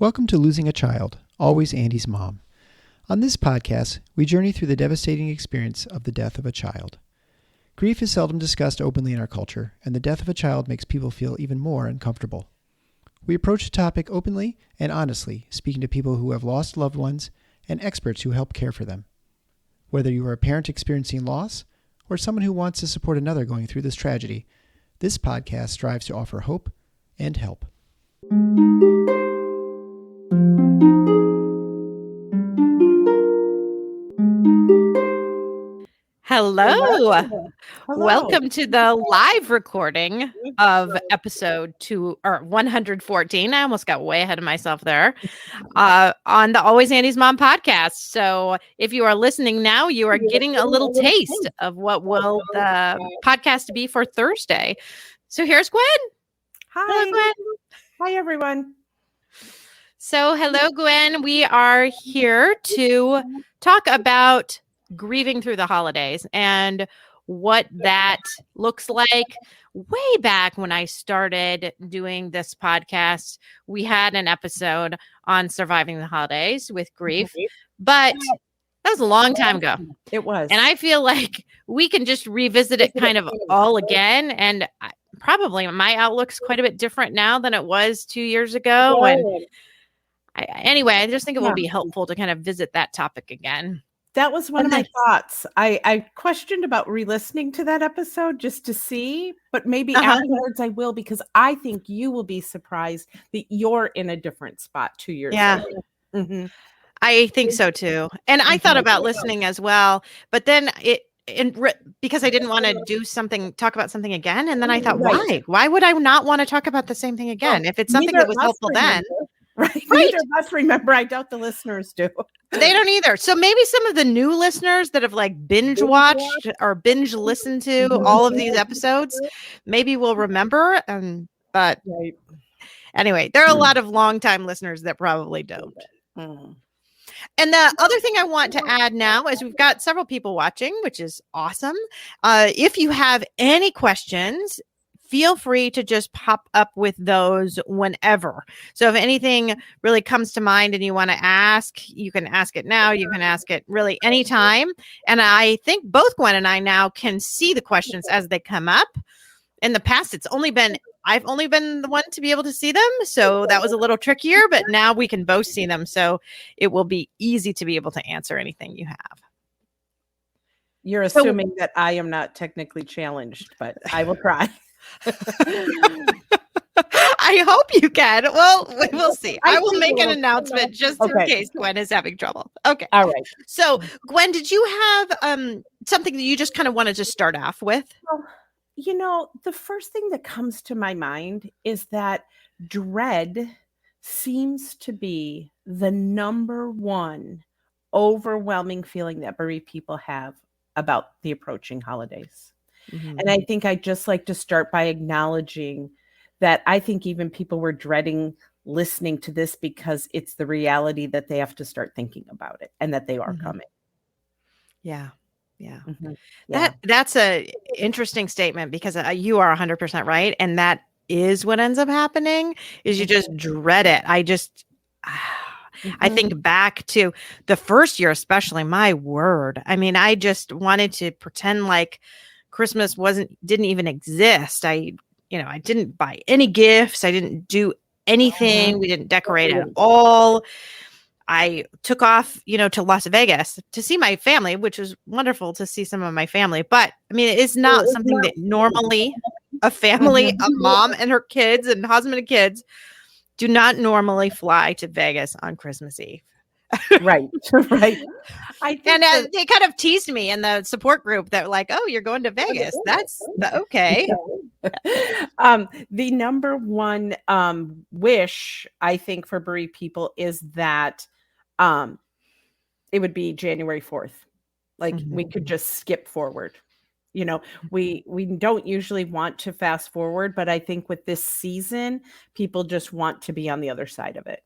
Welcome to Losing a Child, Always Andy's Mom. On this podcast, we journey through the devastating experience of the death of a child. Grief is seldom discussed openly in our culture, and the death of a child makes people feel even more uncomfortable. We approach the topic openly and honestly, speaking to people who have lost loved ones and experts who help care for them. Whether you are a parent experiencing loss or someone who wants to support another going through this tragedy, this podcast strives to offer hope and help. Hello. Welcome to the live recording of episode 114. I almost got way ahead of myself there on the Always Andy's Mom podcast. So if you are listening now, you are getting a little taste of what will the podcast be for Thursday. So here's Gwen. Hi. Hello, Gwen. Hi, everyone. So hello, Gwen. We are here to talk about grieving through the holidays and what that looks like. Way back when I started doing this podcast, we had an episode on surviving the holidays with grief, but that was a long time ago. It was. And I feel like we can just revisit it kind of all again. And probably my outlook's quite a bit different now than it was 2 years ago. And anyway, I just think it will be helpful to kind of visit that topic again. That was one of my thoughts. I questioned about re-listening to that episode just to see, but maybe afterwards I will, because I think you will be surprised that you're in a different spot 2 years later. Mm-hmm. I think so too. And I thought about listening as well, but then because I didn't want to talk about something again. And then I thought, why would I not want to talk about the same thing again? If it's something that was helpful then. Right. Neither of us remember. I doubt the listeners do. They don't either. So maybe some of the new listeners that have like binge watched or binge listened to all of these episodes, maybe will remember. But anyway, there are a lot of longtime listeners that probably don't. And the other thing I want to add now is we've got several people watching, which is awesome. If you have any questions, feel free to just pop up with those whenever. So if anything really comes to mind and you want to ask, you can ask it now. You can ask it really anytime. And I think both Gwen and I now can see the questions as they come up. In the past, I've only been the one to be able to see them. So that was a little trickier, but now we can both see them. So it will be easy to be able to answer anything you have. You're assuming that I am not technically challenged, but I will try. I hope you can. Well, we'll see. I will make an announcement just in case Gwen is having trouble. Okay. All right. So, Gwen, did you have something that you just kind of wanted to start off with? Well, the first thing that comes to my mind is that dread seems to be the number one overwhelming feeling that bereaved people have about the approaching holidays. Mm-hmm. And I think I'd just like to start by acknowledging that I think even people were dreading listening to this because it's the reality that they have to start thinking about it and that they are coming. Yeah. That's a interesting statement, because you are 100% right. And that is what ends up happening is you just dread it. I think back to the first year, especially, my word. I mean, I just wanted to pretend like Christmas didn't even exist. I didn't buy any gifts. I didn't do anything. We didn't decorate at all. I took off, to Las Vegas to see my family, which was wonderful to see some of my family. But I mean, it's not something that normally a family, a mom and her kids and husband and kids do not normally fly to Vegas on Christmas Eve. Right. They kind of teased me in the support group that like, oh, you're going to Vegas. That's okay. The number one wish, I think, for bereaved people is that it would be January 4th. Like we could just skip forward. We don't usually want to fast forward, but I think with this season, people just want to be on the other side of it.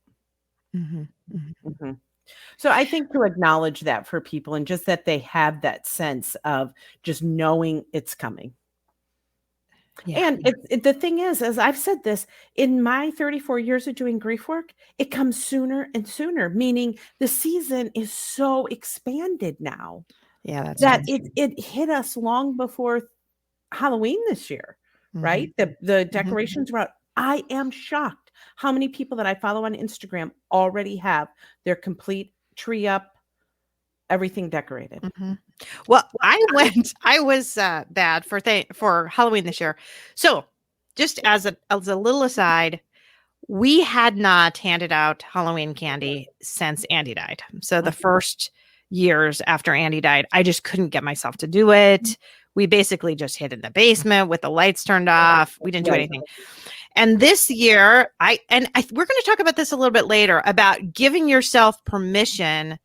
So I think to acknowledge that for people, and just that they have that sense of just knowing it's coming. Yeah. And the thing is, as I've said this, in my 34 years of doing grief work, it comes sooner and sooner, meaning the season is so expanded now Yeah, that's that true. it hit us long before Halloween this year, right? The decorations were out. I am shocked how many people that I follow on Instagram already have their complete tree up, everything decorated. Well, I was bad for Halloween this year. So just as a little aside, we had not handed out Halloween candy since Andy died. So the first years after Andy died, I just couldn't get myself to do it. We basically just hid in the basement with the lights turned off. We didn't do anything. And this year, we're going to talk about this a little bit later about giving yourself permission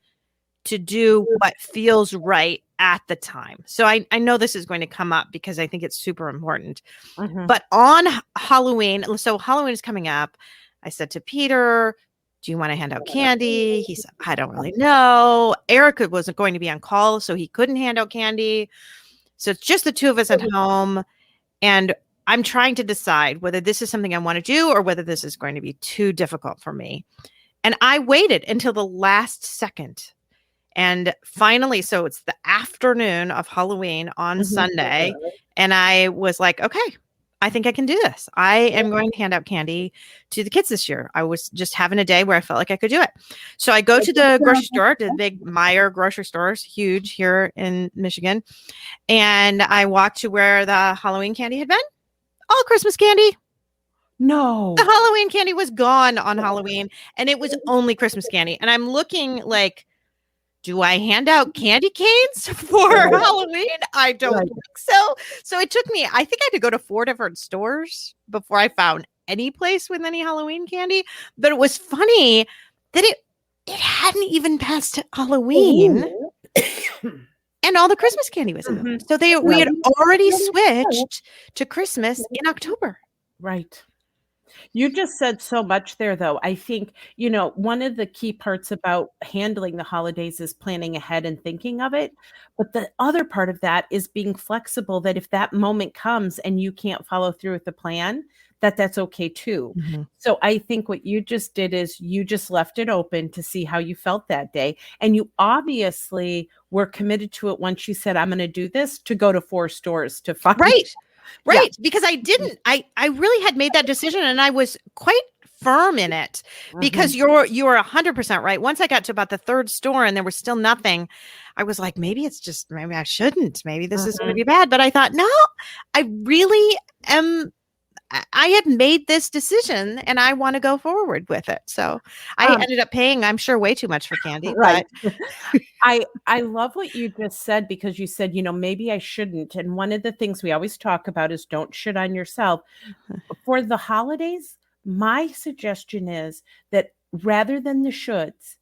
to do what feels right at the time. So I know this is going to come up because I think it's super important. But on Halloween, so Halloween is coming up. I said to Peter, do you want to hand out candy? He said, I don't really know. Erica wasn't going to be on call, so he couldn't hand out candy. So it's just the two of us at home. And I'm trying to decide whether this is something I want to do or whether this is going to be too difficult for me. And I waited until the last second. And finally, so it's the afternoon of Halloween on Sunday. And I was like, okay, I think I can do this. I am going to hand out candy to the kids this year. I was just having a day where I felt like I could do it. So I go to the grocery store, the big Meyer grocery stores, huge here in Michigan. And I walked to where the Halloween candy had been. All Christmas candy. No. The Halloween candy was gone on Halloween, and it was only Christmas candy. And I'm looking like, do I hand out candy canes for Halloween? I don't think so. So it took me, I think I had to go to 4 different stores before I found any place with any Halloween candy. But it was funny that it hadn't even passed Halloween. And all the Christmas candy was in them. So we had already switched to Christmas in October. Right. You just said so much there, though. I think, one of the key parts about handling the holidays is planning ahead and thinking of it. But the other part of that is being flexible, that if that moment comes and you can't follow through with the plan, that's okay too. So I think what you just did is you just left it open to see how you felt that day. And you obviously were committed to it once you said, I'm going to do this, to go to 4 stores to find. Right. Because I really had made that decision, and I was quite firm in it, because you are 100% right. Once I got to about the 3rd store and there was still nothing, I was like, maybe I shouldn't, maybe this is going to be bad. But I thought, no, I really am. I had made this decision and I want to go forward with it. So I ended up paying, I'm sure, way too much for candy. Right. But I love what you just said, because you said, maybe I shouldn't. And one of the things we always talk about is don't shit on yourself. For the holidays, my suggestion is that rather than the shoulds,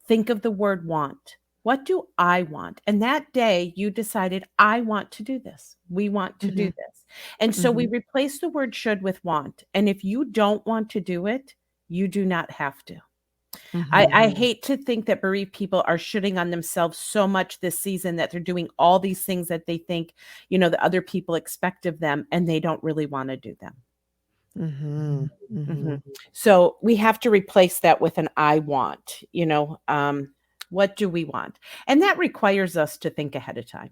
think of the word want. What do I want? And that day you decided, I want to do this. We want to do this. And so we replace the word should with want. And if you don't want to do it, you do not have to. I hate to think that bereaved people are shitting on themselves so much this season that they're doing all these things that they think, that other people expect of them, and they don't really want to do them. So we have to replace that with an I want, what do we want? And that requires us to think ahead of time.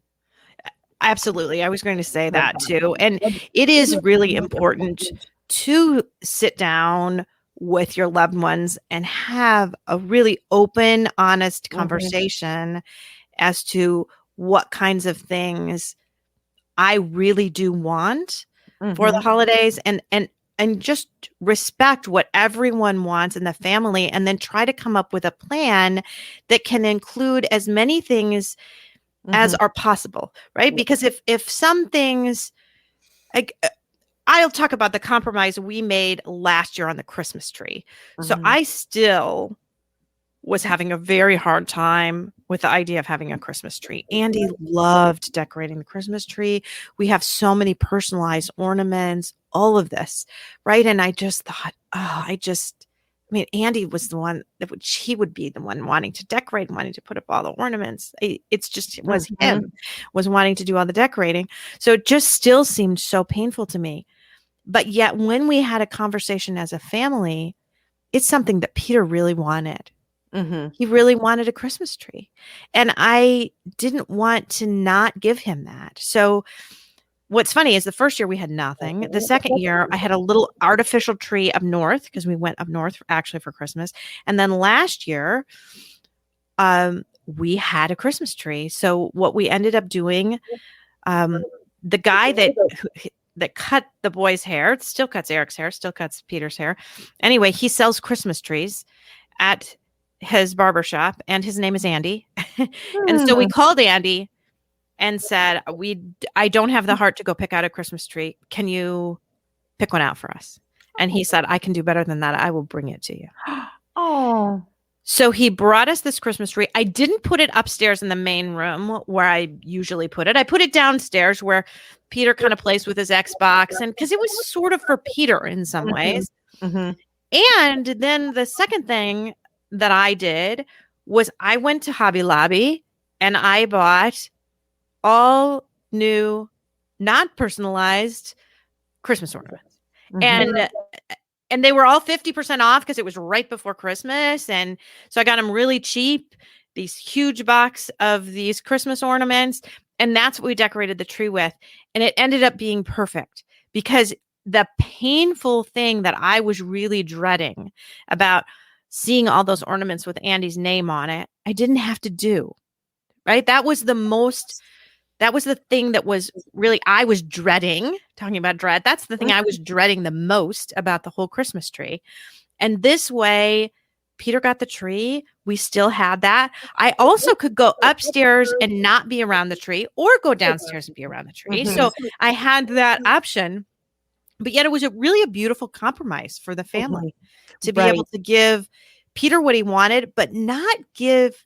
Absolutely. I was going to say that too. And it is really important to sit down with your loved ones and have a really open, honest conversation as to what kinds of things I really do want for the holidays, and just respect what everyone wants in the family, and then try to come up with a plan that can include as many things as are possible, right? Because if some things, like, I'll talk about the compromise we made last year on the Christmas tree. So I still was having a very hard time with the idea of having a Christmas tree. Andy loved decorating the Christmas tree. We have so many personalized ornaments, all of this, right? And I just thought, mean, Andy was the one he would be the one wanting to decorate and wanting to put up all the ornaments. It's just, it was him was wanting to do all the decorating. So it just still seemed so painful to me. But yet when we had a conversation as a family, it's something that Peter really wanted. He really wanted a Christmas tree. And I didn't want to not give him that. So what's funny is the first year we had nothing. The second year I had a little artificial tree up north because we went up north actually for Christmas. And then last year we had a Christmas tree. So what we ended up doing, the guy that cut the boy's hair, still cuts Eric's hair, still cuts Peter's hair. Anyway, he sells Christmas trees at his barbershop, and his name is Andy. And so we called Andy and said, I don't have the heart to go pick out a Christmas tree. Can you pick one out for us? And he said, I can do better than that. I will bring it to you. Oh. So he brought us this Christmas tree. I didn't put it upstairs in the main room where I usually put it. I put it downstairs where Peter kind of plays with his Xbox, and because it was sort of for Peter in some ways. And then the second thing that I did was I went to Hobby Lobby and I bought all new, not personalized Christmas ornaments. And they were all 50% off because it was right before Christmas. And so I got them really cheap, these huge box of these Christmas ornaments. And that's what we decorated the tree with. And it ended up being perfect because the painful thing that I was really dreading about seeing all those ornaments with Andy's name on it, I didn't have to do, right? That was the thing that was really, I was dreading, talking about dread. That's the thing I was dreading the most about the whole Christmas tree. And this way, Peter got the tree. We still had that. I also could go upstairs and not be around the tree or go downstairs and be around the tree. So I had that option, but yet it was really a beautiful compromise for the family to be able to give Peter what he wanted, but not give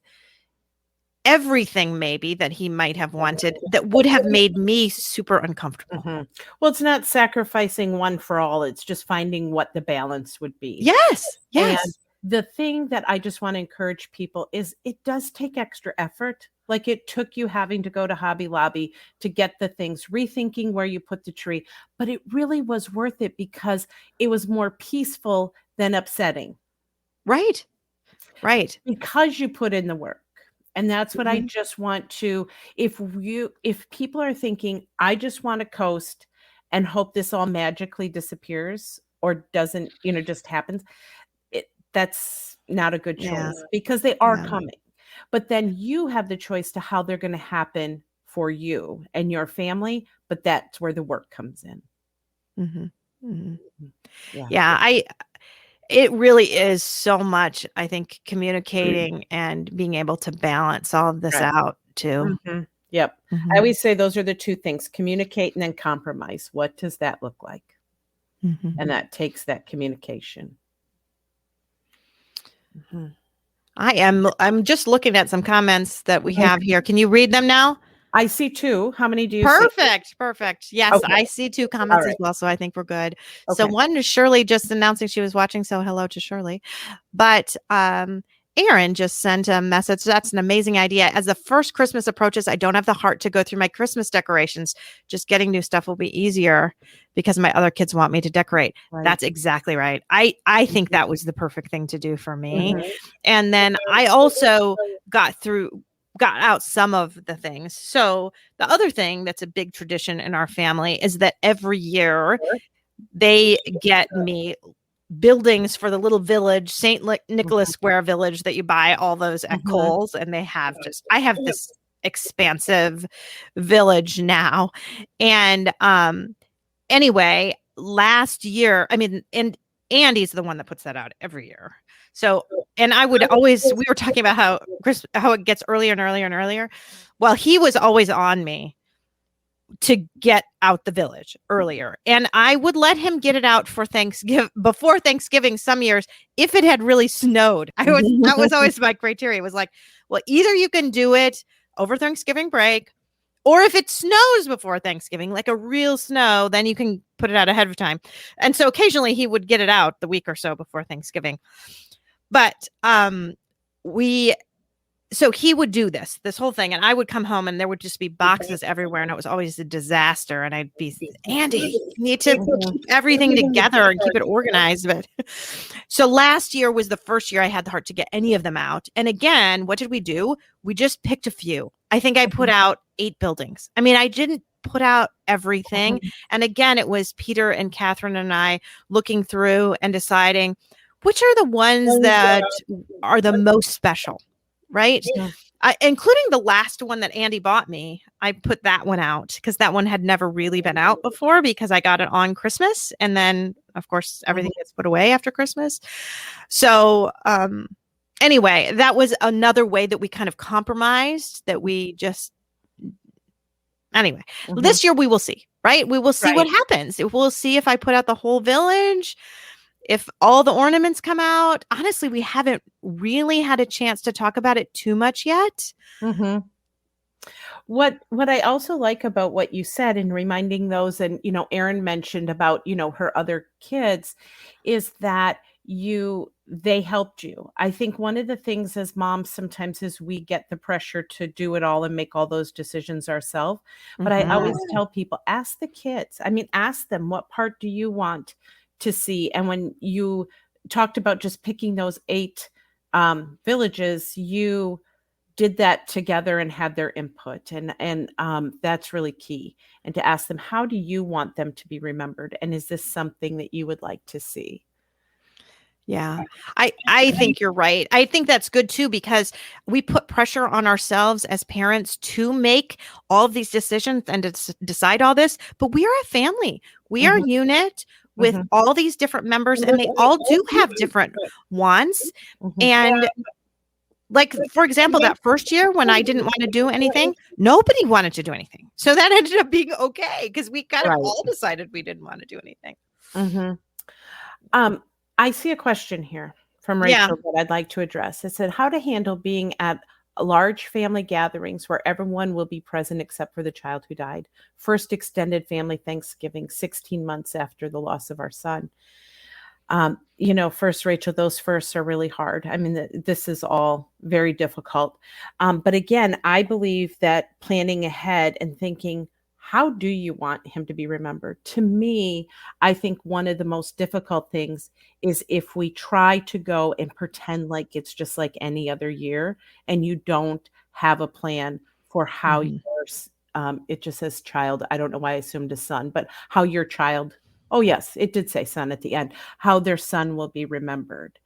everything maybe that he might have wanted that would have made me super uncomfortable. Well, it's not sacrificing one for all. It's just finding what the balance would be. Yes. And the thing that I just want to encourage people is it does take extra effort. Like it took you having to go to Hobby Lobby to get the things, rethinking where you put the tree, but it really was worth it because it was more peaceful than upsetting. Right. Because you put in the work. And that's what I just want to, if people are thinking, I just want to coast and hope this all magically disappears or doesn't, just happens, that's not a good choice because they are coming. But then you have the choice to how they're going to happen for you and your family. But that's where the work comes in. It really is so much, I think, communicating and being able to balance all of this out too. Yep. I always say those are the two things, communicate and then compromise. What does that look like? And that takes that communication. I'm just looking at some comments that we have here. Can you read them now? I see two. How many do you see? Perfect. Yes, okay. I see two comments as well, so I think we're good. Okay. So one is Shirley just announcing she was watching, so hello to Shirley. But Aaron just sent a message. That's an amazing idea. As the first Christmas approaches, I don't have the heart to go through my Christmas decorations. Just getting new stuff will be easier because my other kids want me to decorate. Right. That's exactly right. I think that was the perfect thing to do for me. And then I also got out some of the things. So the other thing that's a big tradition in our family is that every year they get me buildings for the little village, St. Nicholas Square village that you buy all those at Kohl's. And I have this expansive village now. And anyway, last year, and Andy's the one that puts that out every year. So, and I would always, we were talking about how it gets earlier and earlier and earlier. Well, he was always on me to get out the village earlier. And I would let him get it out before Thanksgiving some years, if it had really snowed. That was always my criteria. It was like, well, either you can do it over Thanksgiving break Or if it snows before Thanksgiving, like a real snow, then you can put it out ahead of time. And so occasionally he would get it out the week or so before Thanksgiving. But so he would do this whole thing, and I would come home and there would just be boxes everywhere, and it was always a disaster. And I'd be, Andy, you need to keep everything together and keep it organized. But so last year was the first year I had the heart to get any of them out. And again, what did we do? We just picked a few. I think I put out 8 buildings. I mean, I didn't put out everything. And again, it was Peter and Catherine and I looking through and deciding which are the ones that are the most special. Right. Yeah. Including the last one that Andy bought me. I put that one out because that one had never really been out before because I got it on Christmas. And then, of course, everything gets put away after Christmas. So anyway, that was another way that we kind of compromised that we just. Anyway, this year we will see. Right. We will see what happens. We'll see if I put out the whole village. If all the ornaments come out. Honestly, we haven't really had a chance to talk about it too much yet. Mm-hmm. What I also like about what you said and reminding those, and, Erin mentioned about, her other kids, is that they helped you. I think one of the things as moms sometimes is we get the pressure to do it all and make all those decisions ourselves. But I always tell people, ask the kids. I mean, ask them, what part do you want to see? And when you talked about just picking those 8 villages, you did that together and had their input, and that's really key. And to ask them, how do you want them to be remembered, and is this something that you would like to see? Yeah, I think you're right. I think that's good too, because we put pressure on ourselves as parents to make all of these decisions and to decide all this, but we are a family. We are a unit with all these different members, and they all do have different wants. And like, for example, that first year when I didn't want to do anything, nobody wanted to do anything. So that ended up being okay because we kind of all decided we didn't want to do anything. I see a question here from Rachel that I'd like to address. It said, how to handle being at large family gatherings where everyone will be present except for the child who died. First extended family Thanksgiving, 16 months after the loss of our son. First, Rachel, those firsts are really hard. I mean, this is all very difficult. But again, I believe that planning ahead and thinking, how do you want him to be remembered? To me, I think one of the most difficult things is if we try to go and pretend like it's just like any other year and you don't have a plan for how yours, it just says child. I don't know why I assumed a son, but how your child, oh yes, it did say son at the end, how their son will be remembered.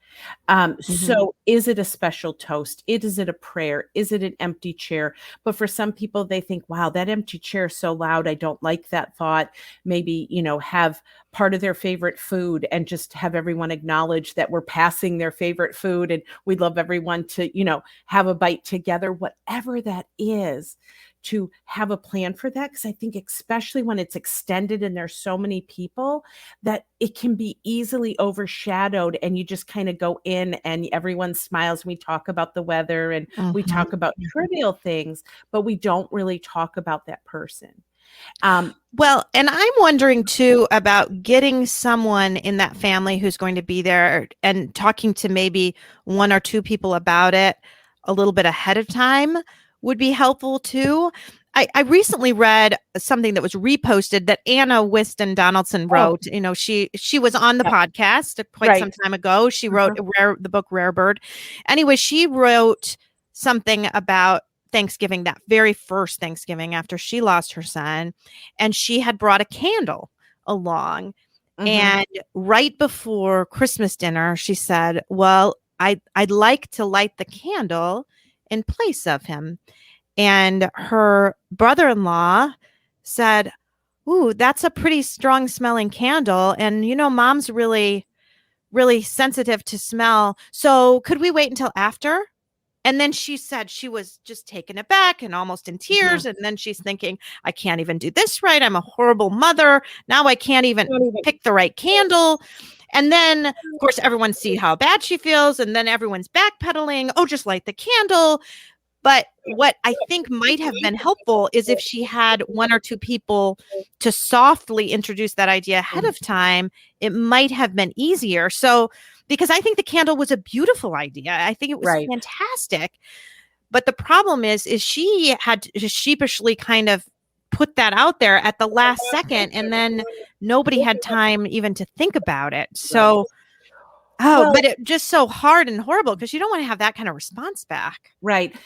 So is it a special toast? Is it a prayer? Is it an empty chair? But for some people, they think, wow, that empty chair is so loud. I don't like that thought. Maybe, have part of their favorite food and just have everyone acknowledge that we're passing their favorite food and we'd love everyone to, have a bite together, whatever that is. To have a plan for that, because I think especially when it's extended and there's so many people that it can be easily overshadowed, and you just kind of go in and everyone smiles. We talk about the weather and we talk about trivial things, but we don't really talk about that person. Well, and I'm wondering too about getting someone in that family who's going to be there and talking to maybe 1 or 2 people about it a little bit ahead of time would be helpful too. I recently read something that was reposted that Anna Whiston Donaldson wrote. She was on the podcast quite some time ago. She wrote the book Rare Bird. Anyway, she wrote something about Thanksgiving, that very first Thanksgiving after she lost her son, and she had brought a candle along. And right before Christmas dinner, she said, well, I'd like to light the candle in place of him. And her brother-in-law said, ooh, that's a pretty strong smelling candle. And, mom's really, really sensitive to smell. So could we wait until after? And then she said she was just taken aback and almost in tears. And then she's thinking, I can't even do this right. I'm a horrible mother. Now I can't even pick the right candle. And then, of course, everyone sees how bad she feels. And then everyone's backpedaling. Oh, just light the candle. But what I think might have been helpful is if she had one or two people to softly introduce that idea ahead of time, it might have been easier. So, because I think the candle was a beautiful idea. I think it was fantastic. But the problem is she had to sheepishly kind of put that out there at the last second, and then nobody had time even to think about it. So, but it just so hard and horrible because you don't want to have that kind of response back. Right.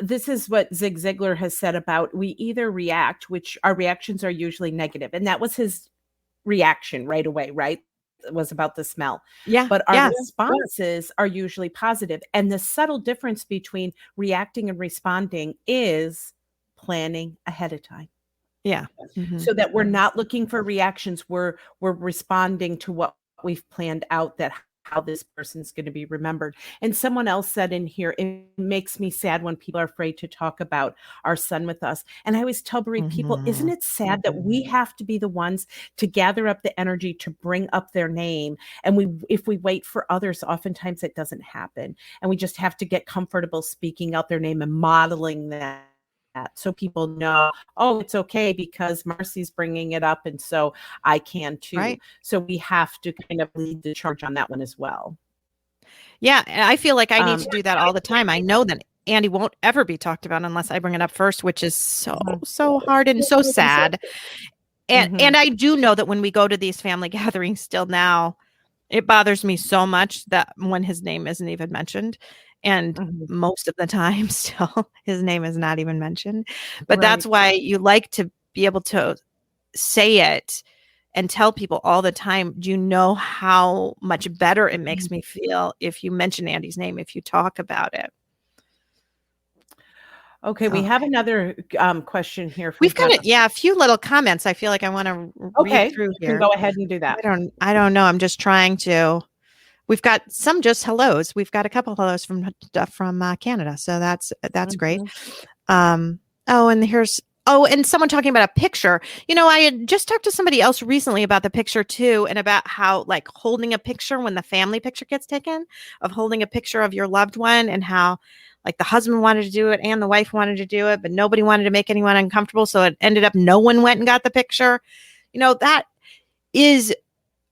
This is what Zig Ziglar has said about we either react, which our reactions are usually negative. And that was his reaction right away, right? It was about the smell. Yeah. But our responses are usually positive. And the subtle difference between reacting and responding is planning ahead of time. Yeah. So that we're not looking for reactions. We're responding to what we've planned out, that how this person's going to be remembered. And someone else said in here, it makes me sad when people are afraid to talk about our son with us. And I always tell bereaved people, isn't it sad that we have to be the ones to gather up the energy to bring up their name? And if we wait for others, oftentimes it doesn't happen. And we just have to get comfortable speaking out their name and modeling that, so people know, oh, it's okay because Marcy's bringing it up, and so I can too. Right. So we have to kind of lead the charge on that one as well. Yeah, and I feel like I need to do that all the time. I know that Andy won't ever be talked about unless I bring it up first, which is so hard and so sad. And I do know that when we go to these family gatherings still now, it bothers me so much that when his name isn't even mentioned. And most of the time still his name is not even mentioned. But that's why you like to be able to say it and tell people all the time. Do you know how much better it makes me feel if you mention Andy's name, if you talk about it? Okay, we have another question here. We've got a few little comments. I feel like I want to read through here. You can go ahead and do that. I don't know. I'm just trying to. We've got some just hellos. We've got a couple hellos from Canada, so that's great. And someone talking about a picture. I had just talked to somebody else recently about the picture too, and about how like holding a picture when the family picture gets taken, of holding a picture of your loved one, and how like the husband wanted to do it and the wife wanted to do it, but nobody wanted to make anyone uncomfortable, so it ended up no one went and got the picture. That is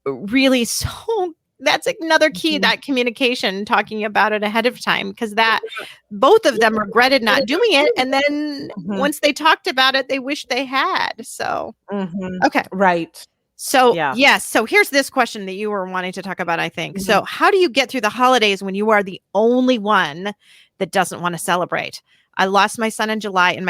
really so. That's another key, that communication, talking about it ahead of time, because that both of them regretted not doing it. And then once they talked about it, they wished they had. So, okay. Right. So, yes. So here's this question that you were wanting to talk about, I think. So how do you get through the holidays when you are the only one that doesn't want to celebrate? I lost my son in July, and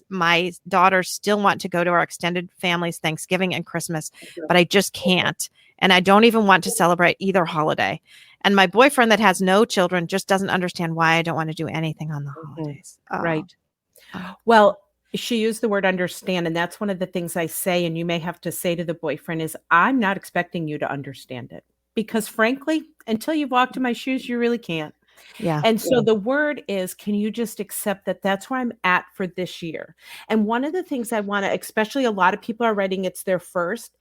my daughters still want to go to our extended family's Thanksgiving and Christmas, but I just can't. And I don't even want to celebrate either holiday. And my boyfriend that has no children just doesn't understand why I don't want to do anything on the holidays. Right. Well, she used the word understand. And that's one of the things I say, and you may have to say to the boyfriend, is I'm not expecting you to understand it. Because frankly, until you've walked in my shoes, you really can't. Yeah. And so the word is, can you just accept that that's where I'm at for this year? And one of the things I want to, especially a lot of people are writing it's their first,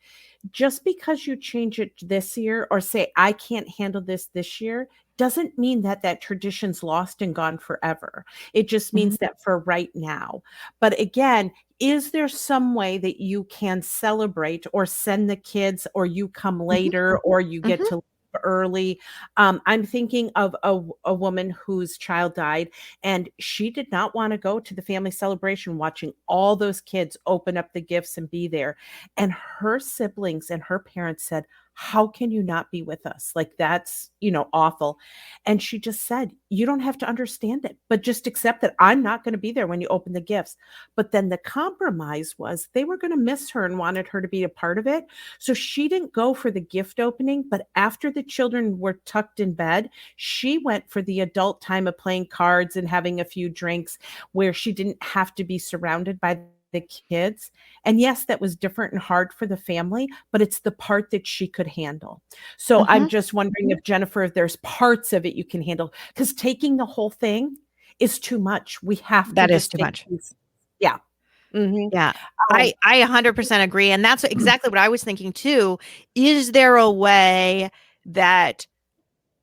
just because you change it this year or say, I can't handle this year, doesn't mean that that tradition's lost and gone forever. It just means that for right now. But again, is there some way that you can celebrate or send the kids, or you come later, or you get to early? I'm thinking of a woman whose child died, and she did not want to go to the family celebration, watching all those kids open up the gifts and be there. And her siblings and her parents said, how can you not be with us? Like, that's, awful. And she just said, you don't have to understand it, but just accept that I'm not going to be there when you open the gifts. But then the compromise was they were going to miss her and wanted her to be a part of it. So she didn't go for the gift opening, but after the children were tucked in bed, she went for the adult time of playing cards and having a few drinks, where she didn't have to be surrounded by the kids. And yes, that was different and hard for the family, but it's the part that she could handle. So I'm just wondering if, Jennifer, if there's parts of it you can handle, because taking the whole thing is too much. We have to. That is too much. Yeah. Yeah. I 100% agree. And that's exactly what I was thinking too. Is there a way that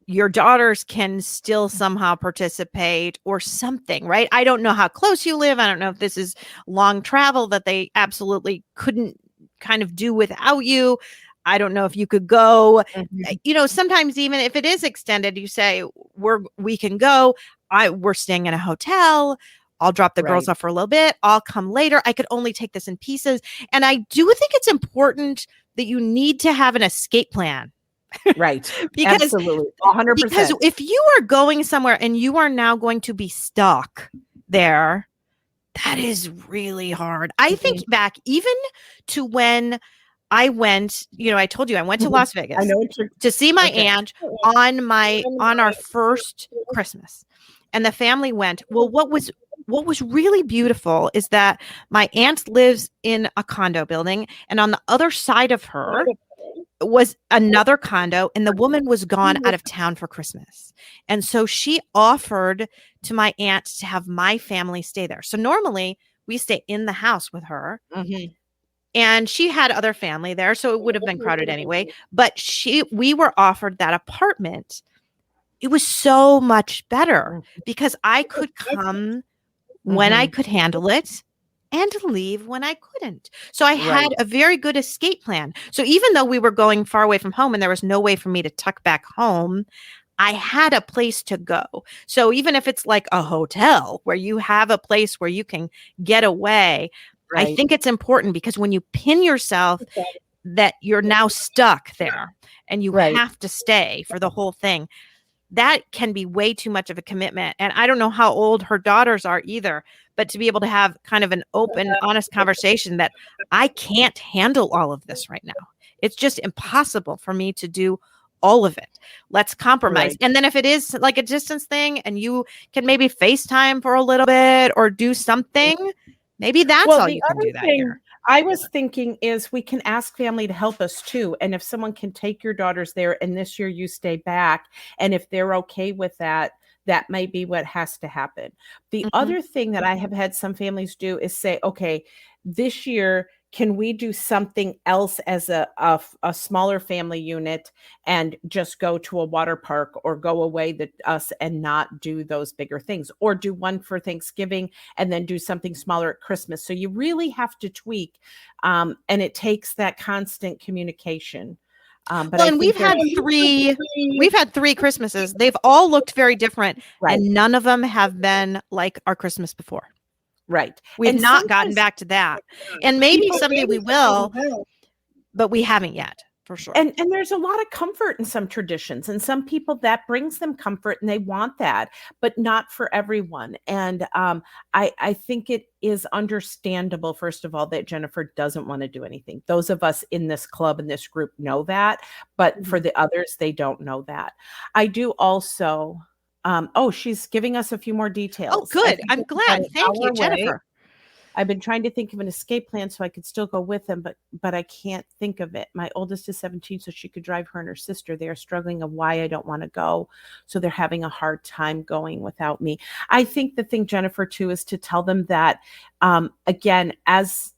your daughters can still somehow participate or something, right? I don't know how close you live. I don't know if this is long travel that they absolutely couldn't kind of do without you. I don't know if you could go, sometimes even if it is extended, you say, we can go. We're staying in a hotel. I'll drop the girls off for a little bit. I'll come later. I could only take this in pieces. And I do think it's important that you need to have an escape plan. Right. Because, absolutely. 100%. Because if you are going somewhere and you are now going to be stuck there, that is really hard. I think back even to when I went, I told you I went to Las Vegas to see my aunt on our first Christmas. And the family went. Well, what was really beautiful is that my aunt lives in a condo building, and on the other side of her was another condo, and the woman was gone out of town for Christmas. And so she offered to my aunt to have my family stay there. So normally we stay in the house with her. And she had other family there, so it would have been crowded anyway. But we were offered that apartment. It was so much better because I could come when I could handle it and leave when I couldn't. So I had a very good escape plan. So even though we were going far away from home and there was no way for me to tuck back home, I had a place to go. So even if it's like a hotel where you have a place where you can get away, I think it's important because when you pin yourself that you're now stuck there and you have to stay for the whole thing, that can be way too much of a commitment. And I don't know how old her daughters are either, but to be able to have kind of an open, honest conversation that I can't handle all of this right now. It's just impossible for me to do all of it. Let's compromise. And then if it is like a distance thing and you can maybe FaceTime for a little bit or do something, maybe that's all you can do that year. I was thinking is we can ask family to help us too. And if someone can take your daughters there and this year you stay back, and if they're okay with that, that might be what has to happen. The other thing that I have had some families do is say, okay, this year, can we do something else as a smaller family unit and just go to a water park or go away with us and not do those bigger things, or do one for Thanksgiving and then do something smaller at Christmas? So you really have to tweak. And it takes that constant communication. And we've had three Christmases. They've all looked very different and none of them have been like our Christmas before. Right. We've not gotten back to that. And maybe someday we will, but we haven't yet, for sure. And there's a lot of comfort in some traditions, and some people that brings them comfort and they want that, but not for everyone. And I think it is understandable, first of all, that Jennifer doesn't want to do anything. Those of us in this club and this group know that, but for the others, they don't know that. I do also... she's giving us a few more details. Oh, good. I'm glad. Thank you, Jennifer. I've been trying to think of an escape plan so I could still go with them, but I can't think of it. My oldest is 17, so she could drive her and her sister. They are struggling of why I don't want to go. So they're having a hard time going without me. I think the thing, Jennifer, too, is to tell them that, again, as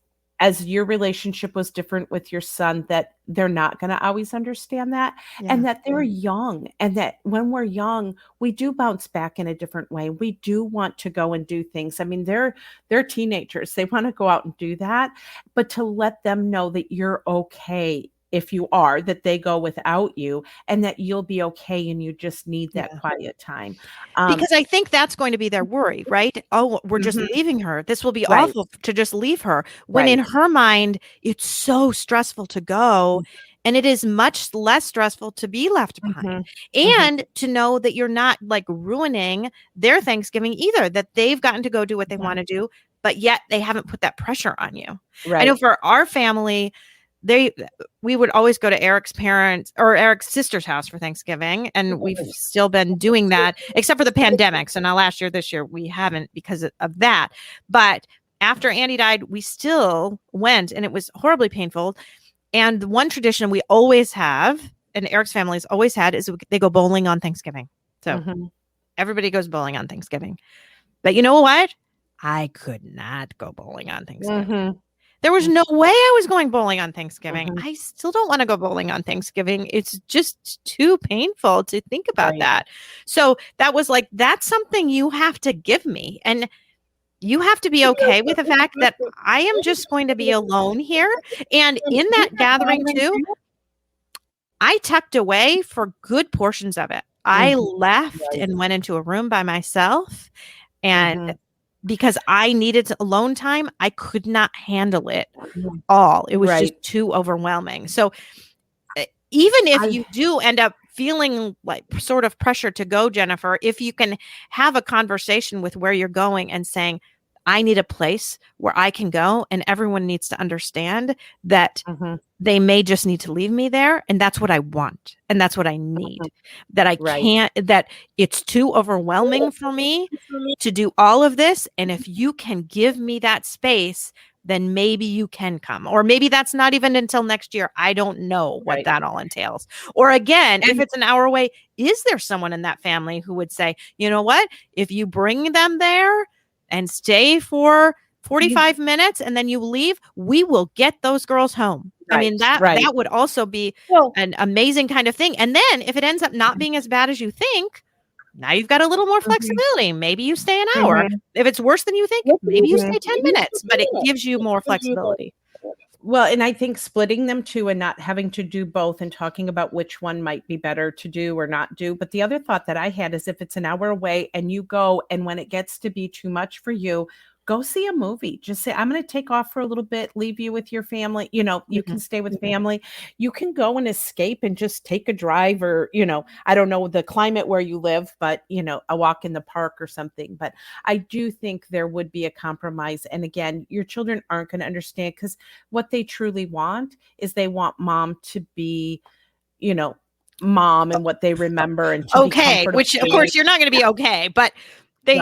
your relationship was different with your son, that they're not going to always understand that, and that they're young, and that when we're young, we do bounce back in a different way. We do want to go and do things. I mean, they're teenagers. They want to go out and do that, but to let them know that you're okay if you are, that they go without you, and that you'll be okay, and you just need that quiet time. Because I think that's going to be their worry, right? Oh, we're just leaving her. This will be awful to just leave her. When in her mind, it's so stressful to go, and it is much less stressful to be left behind. And to know that you're not like ruining their Thanksgiving either, that they've gotten to go do what they want to do, but yet they haven't put that pressure on you. I know for our family, we would always go to Eric's parents or Eric's sister's house for Thanksgiving. And we've still been doing that, except for the pandemic. So now this year, we haven't because of that. But after Andy died, we still went, and it was horribly painful. And the one tradition we always have, and Eric's family's always had, is they go bowling on Thanksgiving. So everybody goes bowling on Thanksgiving. But you know what? I could not go bowling on Thanksgiving. There was no way I was going bowling on Thanksgiving. Mhm. I still don't want to go bowling on Thanksgiving. It's just too painful to think about Right. that. So that was like, that's something you have to give me. And you have to be okay with the fact that I am just going to be alone here. And in that gathering too, I tucked away for good portions of it. I left Right. and went into a room by myself, and Mhm. because I needed alone time, I could not handle it all. It was just Right. too overwhelming. So even if I you do end up feeling like sort of pressure to go, Jennifer, if you can have a conversation with where you're going and saying, I need a place where I can go, and everyone needs to understand that Mhm. they may just need to leave me there, and that's what I want, and that's what I need. That I Right. can't, that it's too overwhelming for me to do all of this, and if you can give me that space, then maybe you can come, or maybe that's not even until next year. I don't know what Right. that all entails. Or again, if And it's an hour away, is there someone in that family who would say, you know what, if you bring them there and stay for 45 minutes and then you leave, we will get those girls home. I mean, that right. would also be Well, an amazing kind of thing. And then if it ends up not being as bad as you think, now you've got a little more flexibility. Maybe you stay an hour. If it's worse than you think, maybe you stay 10 minutes, but it gives you more flexibility. Well, and I think splitting them too and not having to do both and talking about which one might be better to do or not do. But the other thought that I had is if it's an hour away and you go, and when it gets to be too much for you, go see a movie. Just say, I'm going to take off for a little bit, leave you with your family. You know, you can stay with family. You can go and escape and just take a drive, or, you know, I don't know the climate where you live, but, you know, a walk in the park or something. But I do think there would be a compromise. And again, your children aren't going to understand, because what they truly want is they want mom to be, you know, mom, and what they remember, and to be Okay, comfortable. which of course you're not going to be okay, but they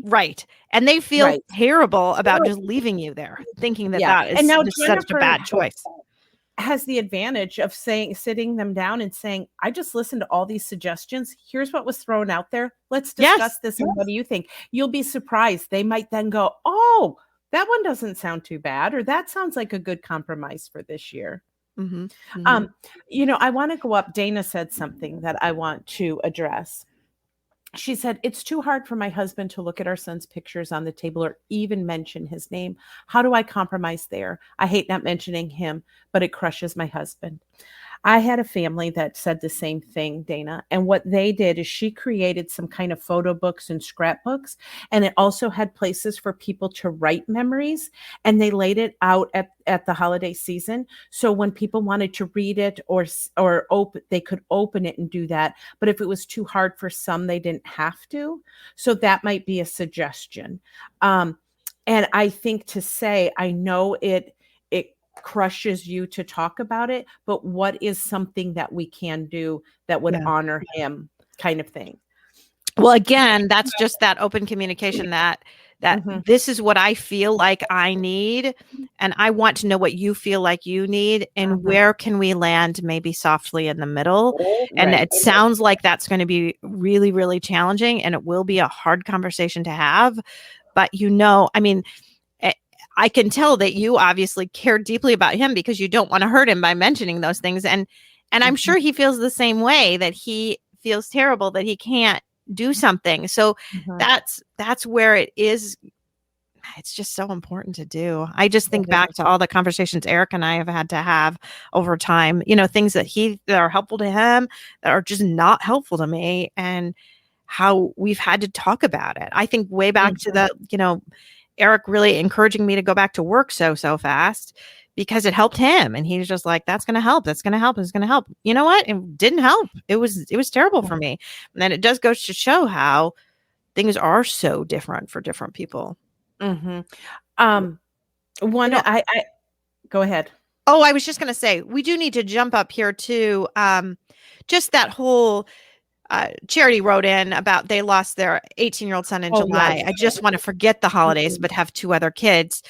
right. And they feel terrible about just leaving you there, thinking that that is And now just such a bad choice. has the advantage of sitting them down and saying, I just listened to all these suggestions. Here's what was thrown out there. Let's discuss this. And what do you think? You'll be surprised. They might then go, oh, that one doesn't sound too bad, or that sounds like a good compromise for this year. You know, I want to go up. Dana said something that I want to address. She said, it's too hard for my husband to look at our son's pictures on the table or even mention his name. How do I compromise there? I hate not mentioning him, but it crushes my husband. I had a family that said the same thing, Dana. And what they did is she created some kind of photo books and scrapbooks. And it also had places for people to write memories. And they laid it out at the holiday season. So when people wanted to read it or open, they could open it and do that. But if it was too hard for some, they didn't have to. So that might be a suggestion. And I think to say, I know it crushes you to talk about it, but what is something that we can do that would honor him, kind of thing. Well, again, that's just that open communication that this is what I feel like I need, and I want to know what you feel like you need, and where can we land maybe softly in the middle. And it sounds like that's going to be really, really challenging, and it will be a hard conversation to have. But, you know, I mean, I can tell that you obviously care deeply about him, because you don't want to hurt him by mentioning those things. And I'm sure he feels the same way, that he feels terrible that he can't do something. So that's where it is. It's just so important to do. I just think back to all the conversations Eric and I have had to have over time, you know, things that are helpful to him that are just not helpful to me, and how we've had to talk about it. I think way back to the, you know, Eric really encouraging me to go back to work so fast, because it helped him. And he was just like, that's going to help. That's going to help. It's going to help. You know what? It didn't help. It was terrible for me. And then it does go to show how things are so different for different people. I go ahead. Oh, I was just going to say, we do need to jump up here to just that whole Charity wrote in about they lost their 18-year-old son in July. Yes. I just want to forget the holidays, but have 2 other kids.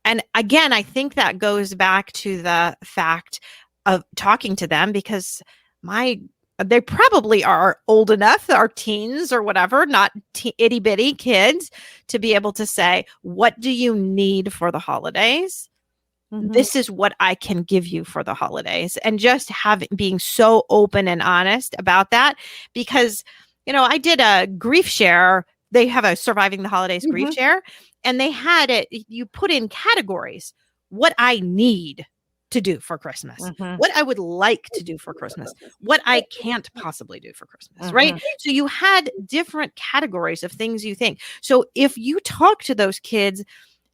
And again, I think that goes back to the fact of talking to them, because my they probably are old enough, are teens or whatever, not itty bitty kids, to be able to say, what do you need for the holidays? This is what I can give you for the holidays. And just being so open and honest about that, because, I did a grief share. They have a Surviving the Holidays grief share, and they had it. You put in categories, what I need to do for Christmas, what I would like to do for Christmas, what I can't possibly do for Christmas, right? So you had different categories of things you think. So if you talk to those kids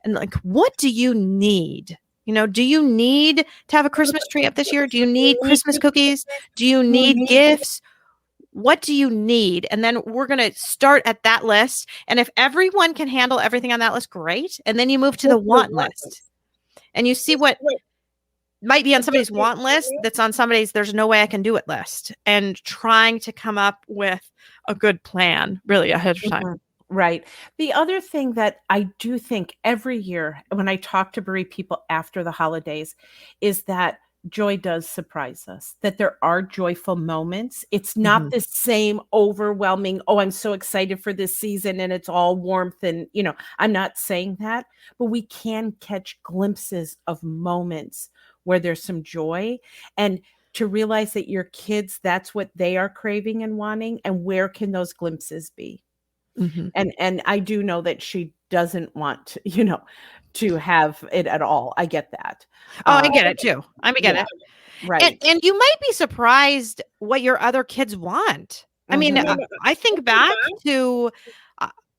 and like, what do you need? Do you need to have a Christmas tree up this year? Do you need Christmas cookies? Do you need gifts? What do you need? And then we're going to start at that list. And if everyone can handle everything on that list, great. And then you move to the want list and you see what might be on somebody's want list that's on somebody's there's no way I can do it list, and trying to come up with a good plan really ahead of time. Right. The other thing that I do think every year when I talk to bereaved people after the holidays is that joy does surprise us, that there are joyful moments. It's not the same overwhelming, oh, I'm so excited for this season and it's all warmth. And, I'm not saying that, but we can catch glimpses of moments where there's some joy, and to realize that your kids, that's what they are craving and wanting. And where can those glimpses be? And I do know that she doesn't want, to have it at all. I get that. Oh, I get it too. I get it. Right. And you might be surprised what your other kids want. I mean, I think back to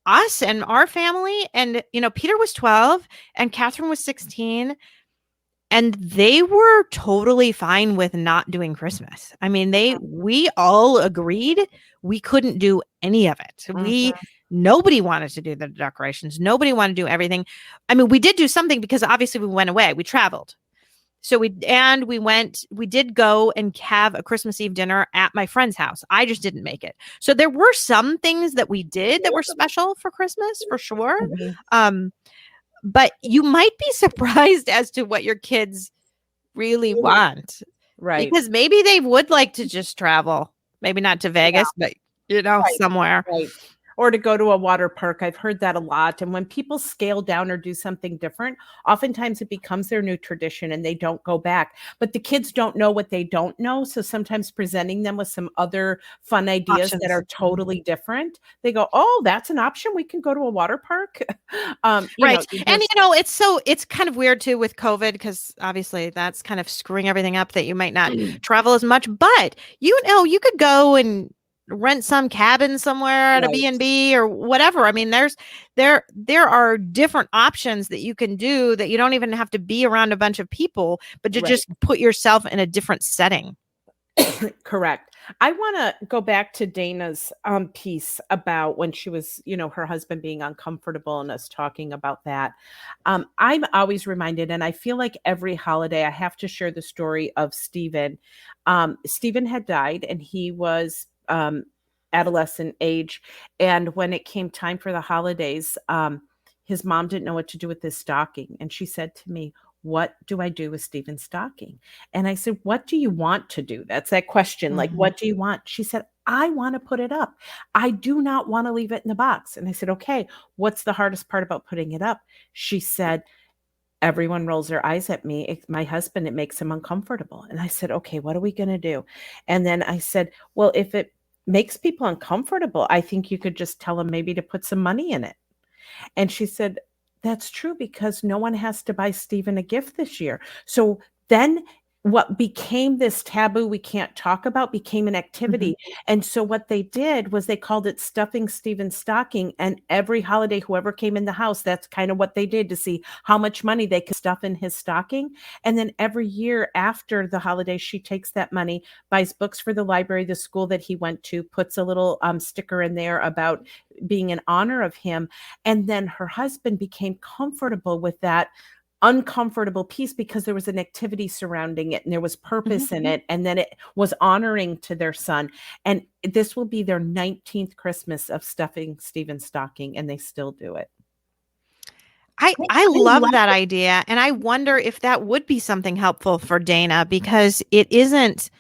us and our family, and, Peter was 12 and Catherine was 16. And they were totally fine with not doing Christmas. I mean, we all agreed we couldn't do any of it. Nobody wanted to do the decorations. Nobody wanted to do everything. I mean, we did do something because obviously we went away. We traveled. So we did go and have a Christmas Eve dinner at my friend's house. I just didn't make it. So there were some things that we did that were special for Christmas, for sure. But you might be surprised as to what your kids really want. Right. Because maybe they would like to just travel. Maybe not to Vegas, but, somewhere. Right. Or to go to a water park. I've heard that a lot. And when people scale down or do something different, oftentimes it becomes their new tradition and they don't go back. But the kids don't know what they don't know. So sometimes presenting them with some other fun ideas that are totally different, they go, oh, that's an option. We can go to a water park. Right. And, it's kind of weird too with COVID, because obviously that's kind of screwing everything up, that you might not travel as much. But, you could go and rent some cabin somewhere at a B&B or whatever. I mean, there are different options that you can do that you don't even have to be around a bunch of people, but to just put yourself in a different setting. Correct. I want to go back to Dana's piece about when she was, her husband being uncomfortable and us talking about that. I'm always reminded, and I feel like every holiday I have to share the story of Stephen. Stephen had died and he was adolescent age. And when it came time for the holidays, his mom didn't know what to do with this stocking. And she said to me, what do I do with Stephen's stocking? And I said, what do you want to do? That's that question. Like, what do you want? She said, I want to put it up. I do not want to leave it in the box. And I said, okay, what's the hardest part about putting it up? She said, everyone rolls their eyes at me. My husband, it makes him uncomfortable. And I said, okay, what are we going to do? And then I said, well, if it makes people uncomfortable, I think you could just tell them maybe to put some money in it. And she said, that's true, because no one has to buy Stephen a gift this year. So then what became this taboo we can't talk about became an activity. And so what they did was they called it Stuffing Stephen's Stocking. And every holiday, whoever came in the house, that's kind of what they did to see how much money they could stuff in his stocking. And then every year after the holiday, she takes that money, buys books for the library, the school that he went to, puts a little sticker in there about being in honor of him. And then her husband became comfortable with that uncomfortable piece because there was an activity surrounding it and there was purpose in it. And then it was honoring to their son. And this will be their 19th Christmas of stuffing Stephen's stocking, and they still do it. I love that idea. And I wonder if that would be something helpful for Dana, because it isn't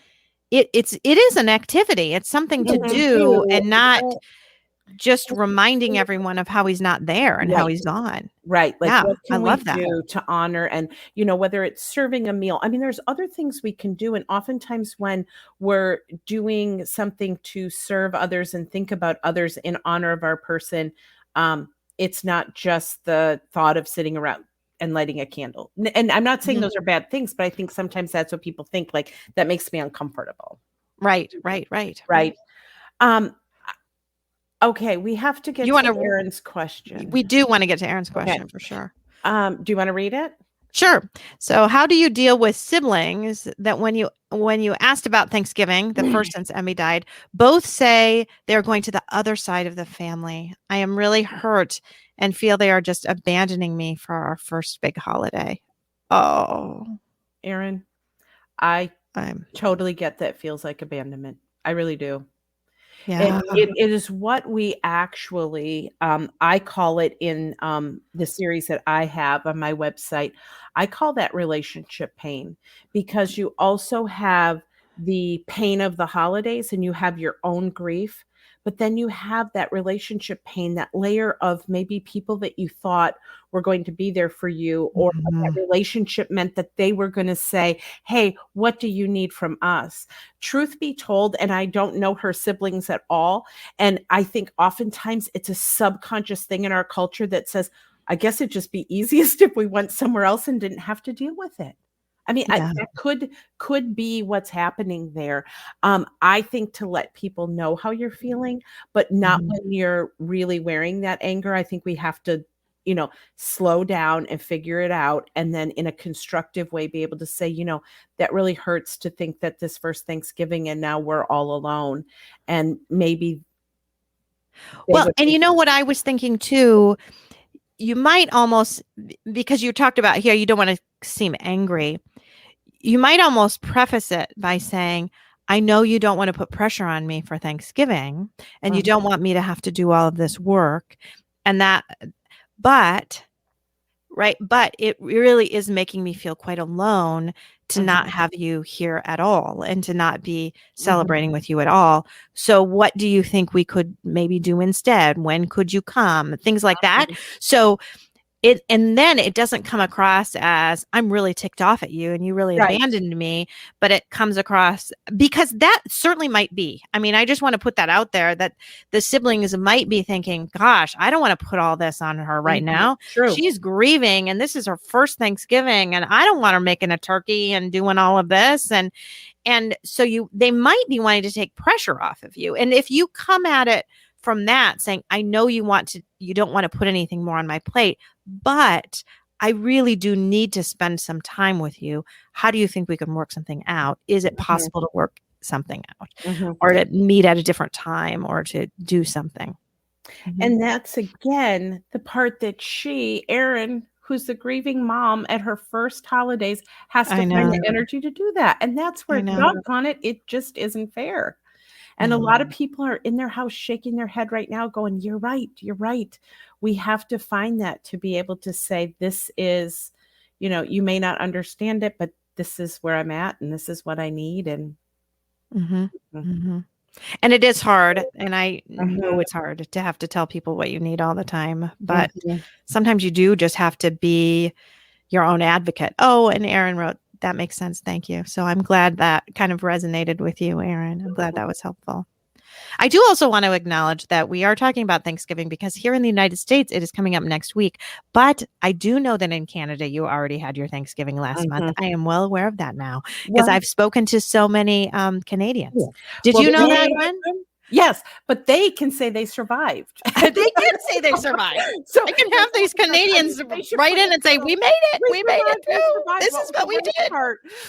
it is an activity. It's something to do, and not just reminding everyone of how he's not there and how he's gone. Right. Like, Yeah, what I can we love that. do to honor, and, you know, whether it's serving a meal. I mean, there's other things we can do. And oftentimes when we're doing something to serve others and think about others in honor of our person, it's not just the thought of sitting around and lighting a candle. And I'm not saying those are bad things, but I think sometimes that's what people think, like, that makes me uncomfortable. Right. Okay, we have to get to Aaron's question. We do want to get to Aaron's question for sure. Do you want to read it? Sure. So, how do you deal with siblings that when you asked about Thanksgiving, the first since Emmy died, both say they're going to the other side of the family? I am really hurt and feel they are just abandoning me for our first big holiday. Oh, Aaron, I totally get that. Feels like abandonment. I really do. Yeah. It is what we actually, I call it in the series that I have on my website, I call that relationship pain, because you also have the pain of the holidays and you have your own grief, but then you have that relationship pain, that layer of maybe people that you thought were going to be there for you, or that relationship meant that they were going to say, hey, what do you need from us? Truth be told, and I don't know her siblings at all, and I think oftentimes it's a subconscious thing in our culture that says, I guess it'd just be easiest if we went somewhere else and didn't have to deal with it. I mean, that could be what's happening there. I think to let people know how you're feeling, but not when you're really wearing that anger. I think we have to, you know, slow down and figure it out. And then in a constructive way, be able to say, you know, that really hurts to think that this first Thanksgiving and now we're all alone. And maybe. Well, and you know what I was thinking too, you might almost, because you talked about here, you don't want to seem angry. You might almost preface it by saying, I know you don't want to put pressure on me for Thanksgiving, and you don't want me to have to do all of this work. And that, but it really is making me feel quite alone to not have you here at all and to not be celebrating with you at all. So what do you think we could maybe do instead? When could you come? Things like that. So and then it doesn't come across as I'm really ticked off at you and you really abandoned me, but it comes across, because that certainly might be. I mean, I just want to put that out there, that the siblings might be thinking, gosh, I don't want to put all this on her right now. True. She's grieving and this is her first Thanksgiving and I don't want her making a turkey and doing all of this. And so they might be wanting to take pressure off of you. And if you come at it from that saying, I know you don't want to put anything more on my plate, but I really do need to spend some time with you. How do you think we can work something out? Is it possible to work something out or to meet at a different time or to do something? And that's, again, the part that Erin, who's the grieving mom at her first holidays, has to find the energy to do that. And that's where, doggone it, it just isn't fair. And a lot of people are in their house shaking their head right now going, you're right. We have to find that to be able to say, this is, you know, you may not understand it, but this is where I'm at and this is what I need. And and it is hard. And I know it's hard to have to tell people what you need all the time, but sometimes you do just have to be your own advocate. Oh, and Aaron wrote, that makes sense. Thank you. So I'm glad that kind of resonated with you, Aaron. I'm glad that was helpful. I do also want to acknowledge that we are talking about Thanksgiving because here in the United States, it is coming up next week. But I do know that in Canada, you already had your Thanksgiving last month. I am well aware of that now because I've spoken to so many Canadians. Yeah. Did you know that, Gwen? Yes, but they can say they survived. They can say they survived. So I can have these Canadians write in and say, we made it. We made it too. This is what we did.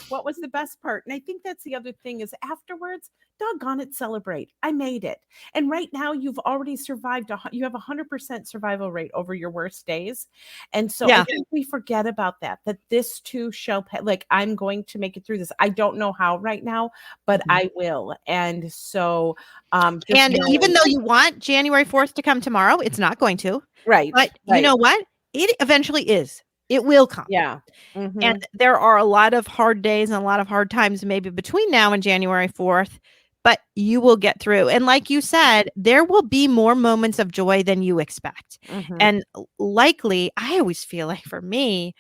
What was the best part? And I think that's the other thing is afterwards, doggone it, celebrate. I made it. And right now you've already survived. You have 100% survival rate over your worst days. And so I think we forget about that this too shall pay. Like, I'm going to make it through this. I don't know how right now, but I will. And so, and even though you want January 4th to come tomorrow, it's not going to. Right. But you know what? It eventually is. It will come. Yeah. Mm-hmm. And there are a lot of hard days and a lot of hard times maybe between now and January 4th, but you will get through. And like you said, there will be more moments of joy than you expect. Mm-hmm. And likely, I always feel like for me,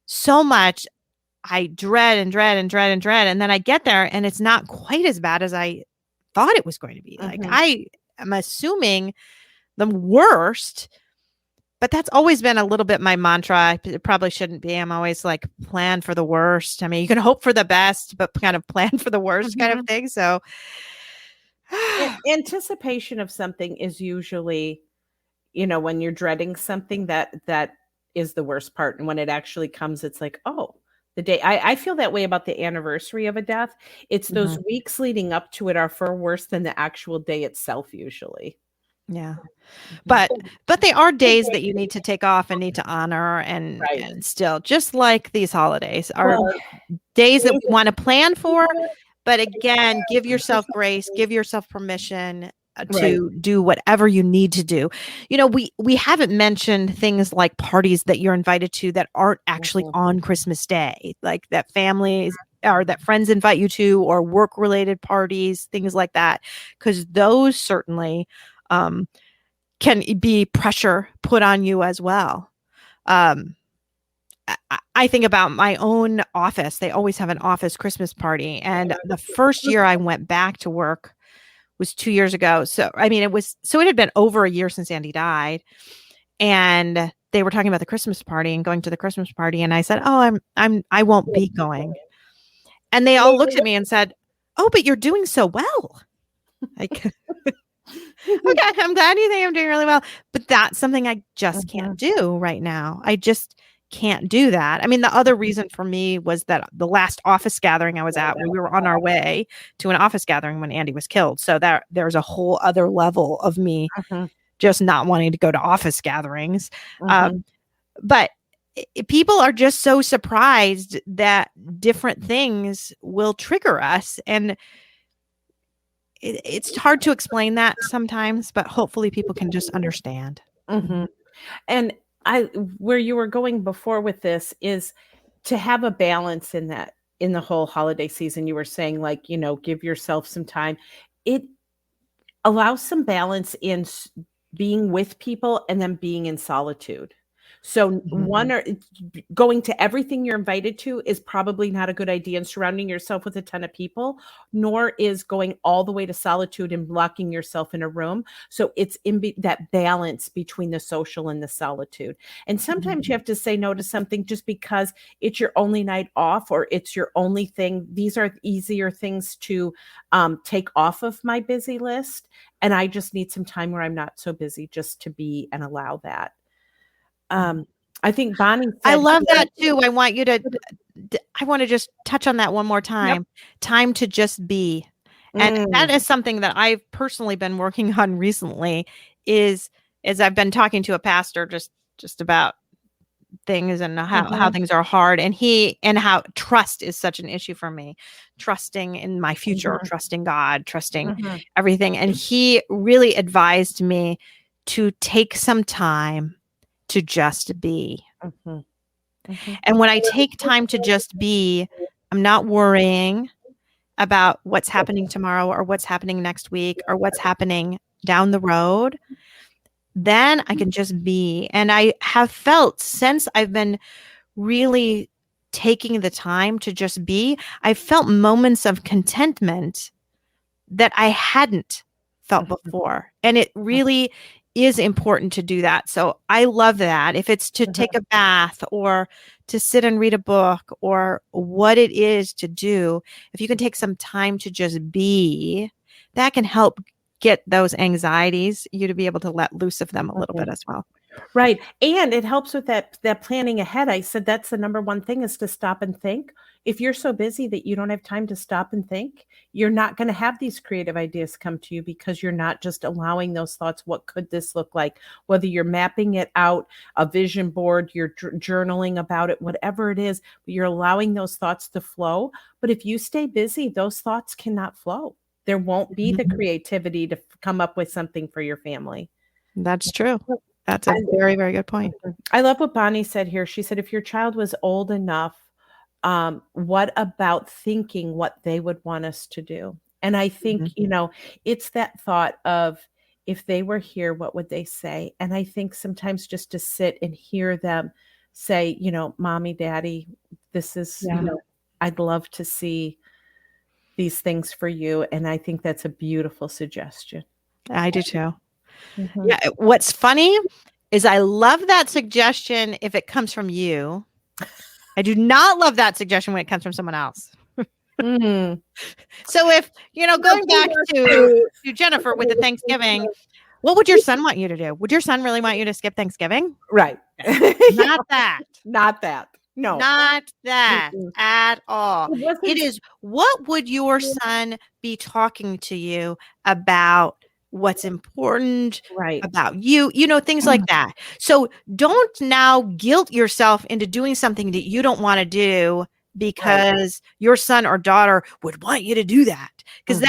so much I dread and dread and dread and dread. And then I get there and it's not quite as bad as I thought it was going to be. Like I am assuming the worst, but that's always been a little bit my mantra. It probably shouldn't be. I'm always like, plan for the worst. I mean, you can hope for the best, but kind of plan for the worst kind of thing. So anticipation of something is usually, when you're dreading something, that is the worst part. And when it actually comes, it's like, oh, the day. I feel that way about the anniversary of a death. It's those weeks leading up to it are far worse than the actual day itself usually. Yeah. But they are days that you need to take off and need to honor and still, just like these holidays are days that we want to plan for. But again, give yourself grace, give yourself permission to do whatever you need to do. We haven't mentioned things like parties that you're invited to that aren't actually on Christmas Day, like that families or that friends invite you to, or work related parties, things like that, because those certainly can be pressure put on you as well. I think about my own office. They always have an office Christmas party. And the first year I went back to work was 2 years ago. So, I mean, it had been over a year since Andy died. And they were talking about the Christmas party and going to the Christmas party. And I said, oh, I won't be going. And they all looked at me and said, oh, but you're doing so well. Like, okay, I'm glad you think I'm doing really well. But that's something I just can't do right now. I just can't do that. I mean, the other reason for me was that the last office gathering I was at, we were on our way to an office gathering when Andy was killed. So there's a whole other level of me just not wanting to go to office gatherings. But people are just so surprised that different things will trigger us. And it's hard to explain that sometimes, but hopefully people can just understand. And where you were going before with this is to have a balance in that, in the whole holiday season. You were saying, like, give yourself some time. It allows some balance in being with people and then being in solitude. So one, or going to everything you're invited to is probably not a good idea, and surrounding yourself with a ton of people, nor is going all the way to solitude and locking yourself in a room. So it's in that balance between the social and the solitude. And sometimes you have to say no to something just because it's your only night off or it's your only thing. These are easier things to take off of my busy list. And I just need some time where I'm not so busy just to be and allow that. I think Bonnie said, I love that too. I want to just touch on that one more time. Time to just be. And that is something that I've personally been working on recently, is I've been talking to a pastor just about things and how things are hard, and how trust is such an issue for me, trusting in my future, trusting God, trusting everything. And he really advised me to take some time to just be. And when I take time to just be, I'm not worrying about what's happening tomorrow or what's happening next week or what's happening down the road. Then I can just be. And I have felt, since I've been really taking the time to just be, I've felt moments of contentment that I hadn't felt before. And it really is important to do that. So I love that. If it's to take a bath or to sit and read a book or what it is to do, if you can take some time to just be, that can help get those anxieties, you to be able to let loose of them a little bit as well. Right. And it helps with that planning ahead. I said that's the number one thing, is to stop and think. If you're so busy that you don't have time to stop and think, you're not going to have these creative ideas come to you, because you're not just allowing those thoughts. What could this look like? Whether you're mapping it out, a vision board, you're journaling about it, whatever it is, you're allowing those thoughts to flow. But if you stay busy, those thoughts cannot flow. There won't be the creativity to come up with something for your family. That's true. That's a very, very good point. I love what Bonnie said here. She said, if your child was old enough, what about thinking what they would want us to do? And I think, it's that thought of, if they were here, what would they say? And I think sometimes just to sit and hear them say, mommy, daddy, this is, I'd love to see these things for you. And I think that's a beautiful suggestion. I do too. Yeah. What's funny is I love that suggestion if it comes from you. I do not love that suggestion when it comes from someone else. So if, going back to Jennifer with the Thanksgiving, what would your son want you to do? Would your son really want you to skip Thanksgiving? Right. Not that. Not that. No. Not that at all. It is, what would your son be talking to you about? What's important about you, things like that. So don't now guilt yourself into doing something that you don't want to do because your son or daughter would want you to do that. Because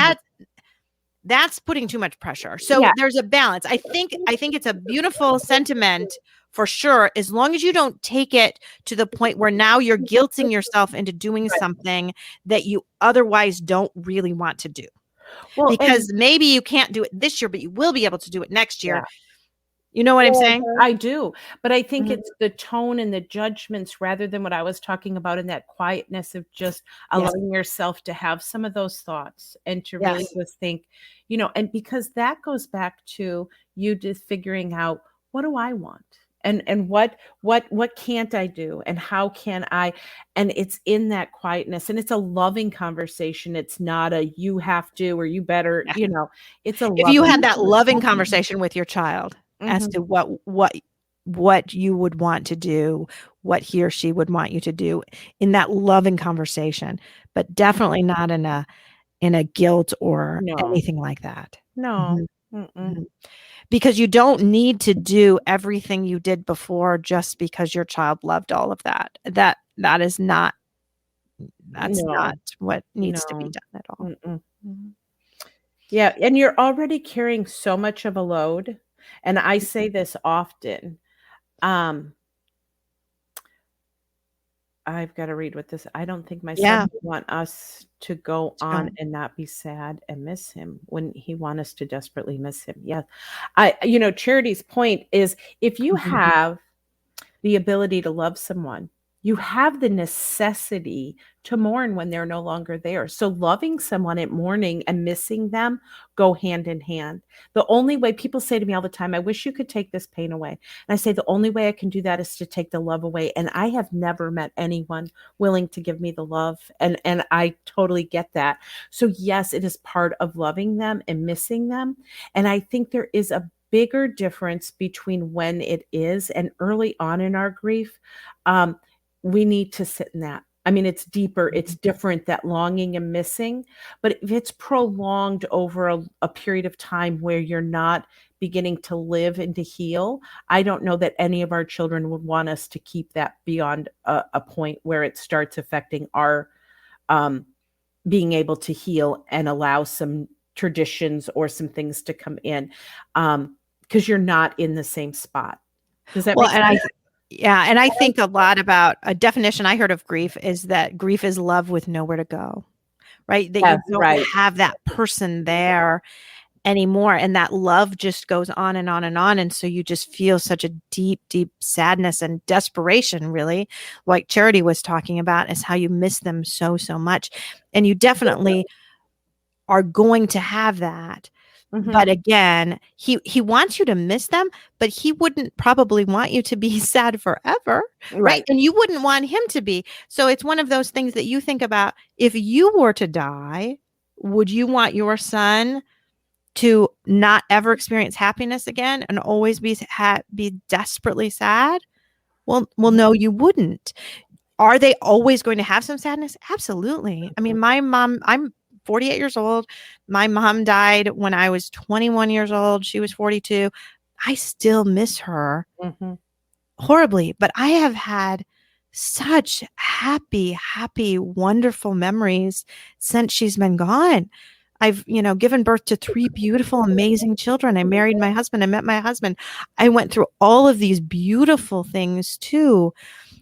that's putting too much pressure. So there's a balance. I think it's a beautiful sentiment for sure, as long as you don't take it to the point where now you're guilting yourself into doing something that you otherwise don't really want to do. Well, because maybe you can't do it this year, but you will be able to do it next year. You know what I'm saying? I do. But I think it's the tone and the judgments rather than what I was talking about in that quietness of just allowing yourself to have some of those thoughts and to really just think, and because that goes back to you just figuring out, what do I want? And what can't I do? And how can I? And it's in that quietness, and it's a loving conversation. It's not a you have to or you better, it's a if you had that loving conversation with your child as to what you would want to do, what he or she would want you to do in that loving conversation, but definitely not in a guilt or anything like that. No. Because you don't need to do everything you did before just because your child loved all of that. That is not, not what needs to be done at all. Yeah. And you're already carrying so much of a load. And I say this often. I've got to read with this. I don't think my son would want us to go on and not be sad and miss him when he want us to desperately miss him. Yeah. Charity's point is, if you have the ability to love someone, you have the necessity to mourn when they're no longer there. So loving someone at mourning and missing them go hand in hand. The only way, people say to me all the time, I wish you could take this pain away. And I say, the only way I can do that is to take the love away. And I have never met anyone willing to give me the love. And I totally get that. So yes, it is part of loving them and missing them. And I think there is a bigger difference between when it is and early on in our grief. We need to sit in that. I mean, it's deeper, it's different, that longing and missing. But if it's prolonged over a period of time where you're not beginning to live and to heal, I don't know that any of our children would want us to keep that beyond a point where it starts affecting our being able to heal and allow some traditions or some things to come in, because you're not in the same spot. Does that make sense? And I think a lot about a definition I heard of grief is that grief is love with nowhere to go, right? That you don't have that person there anymore. And that love just goes on and on and on. And so you just feel such a deep, deep sadness and desperation, really, like Charity was talking about, is how you miss them so, so much. And you definitely are going to have that. But again, he wants you to miss them, but he wouldn't probably want you to be sad forever. Right. And you wouldn't want him to be. So it's one of those things that you think about. If you were to die, would you want your son to not ever experience happiness again and always be desperately sad? Well, no, you wouldn't. Are they always going to have some sadness? Absolutely. I mean, my mom, I'm 48 years old. My mom died when I was 21 years old. She was 42. I still miss her horribly, but I have had such happy, wonderful memories since she's been gone. I've, given birth to 3 beautiful, amazing children. I married my husband. I met my husband. I went through all of these beautiful things too.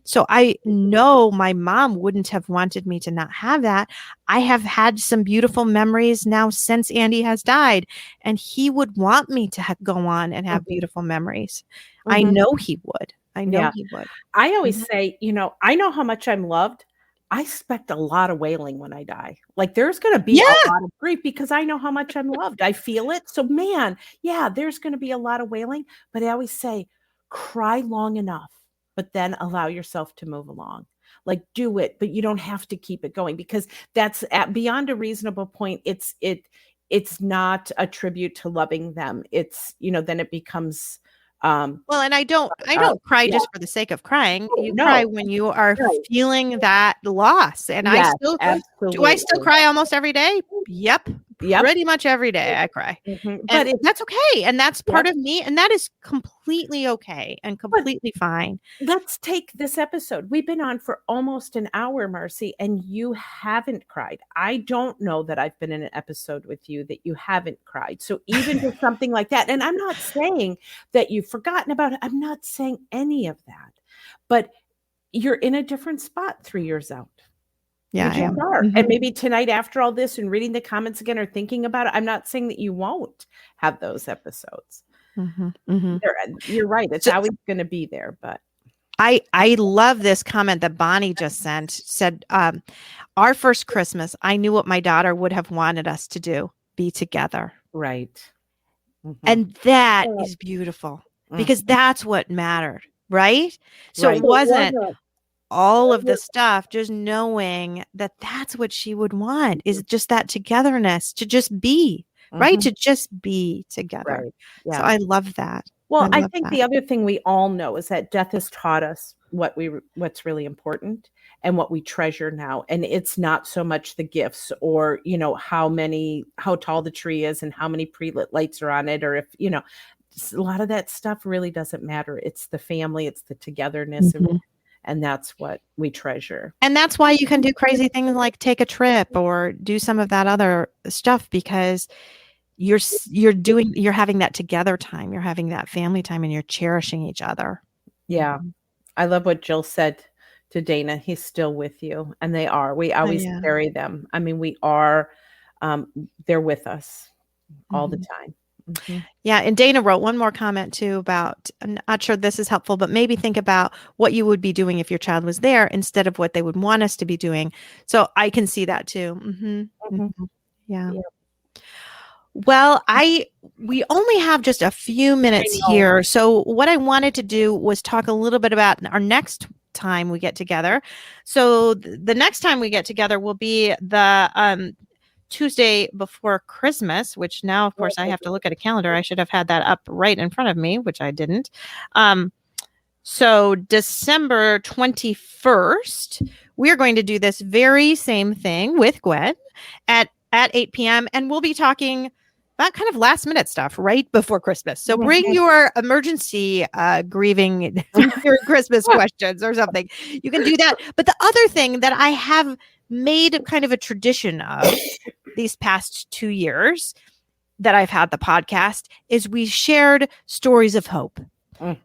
So I know my mom wouldn't have wanted me to not have that. I have had some beautiful memories now since Andy has died, and he would want me to go on and have beautiful memories. I know he would. He would. I always say, I know how much I'm loved. I expect a lot of wailing when I die. Like there's going to be a lot of grief because I know how much I'm loved. I feel it. So man, there's going to be a lot of wailing, but I always say cry long enough, but then allow yourself to move along. Like do it, but you don't have to keep it going because that's beyond a reasonable point. It's not a tribute to loving them. It's, then it becomes well, and I don't cry just for the sake of crying. You cry when you are feeling that loss. And I still cry almost every day? Yep. Pretty much every day I cry. But that's okay. And that's part of me. And that is completely okay and completely fine. Let's take this episode. We've been on for almost an hour, Marcy, and you haven't cried. I don't know that I've been in an episode with you that you haven't cried. So even with something like that, and I'm not saying that you've forgotten about it. I'm not saying any of that. But you're in a different spot 3 years out. Yeah, I am. And maybe tonight after all this and reading the comments again or thinking about it, I'm not saying that you won't have those episodes. You're right. It's always going to be there. But I love this comment that Bonnie just said, our first Christmas, I knew what my daughter would have wanted us to do, be together. Right. And that is beautiful because that's what mattered. Right. So it wasn't all of the stuff, just knowing that that's what she would want is just that togetherness, to just be, right? To just be together. Right. Yeah. So I love that. Well, I think the other thing we all know is that death has taught us what's really important and what we treasure now. And it's not so much the gifts or, how tall the tree is and how many pre-lit lights are on it, or if, a lot of that stuff really doesn't matter. It's the family, it's the togetherness of it. And that's what we treasure. And that's why you can do crazy things like take a trip or do some of that other stuff, because you're having that together time. You're having that family time and you're cherishing each other. Yeah. I love what Jill said to Dana. He's still with you. And they are. We always carry them. I mean, we are, they're with us all the time. Yeah. And Dana wrote one more comment too about, I'm not sure this is helpful, but maybe think about what you would be doing if your child was there instead of what they would want us to be doing. So I can see that too. Yeah. Well, we only have just a few minutes here. So what I wanted to do was talk a little bit about our next time we get together. So the next time we get together will be the Tuesday before Christmas, which now, of course, I have to look at a calendar. I should have had that up right in front of me, which I didn't. So December 21st, we're going to do this very same thing with Gwen at 8 p.m. And we'll be talking about kind of last minute stuff right before Christmas. So bring your emergency grieving your Christmas questions or something. You can do that. But the other thing that I have made kind of a tradition of these past 2 years that I've had the podcast is we shared stories of hope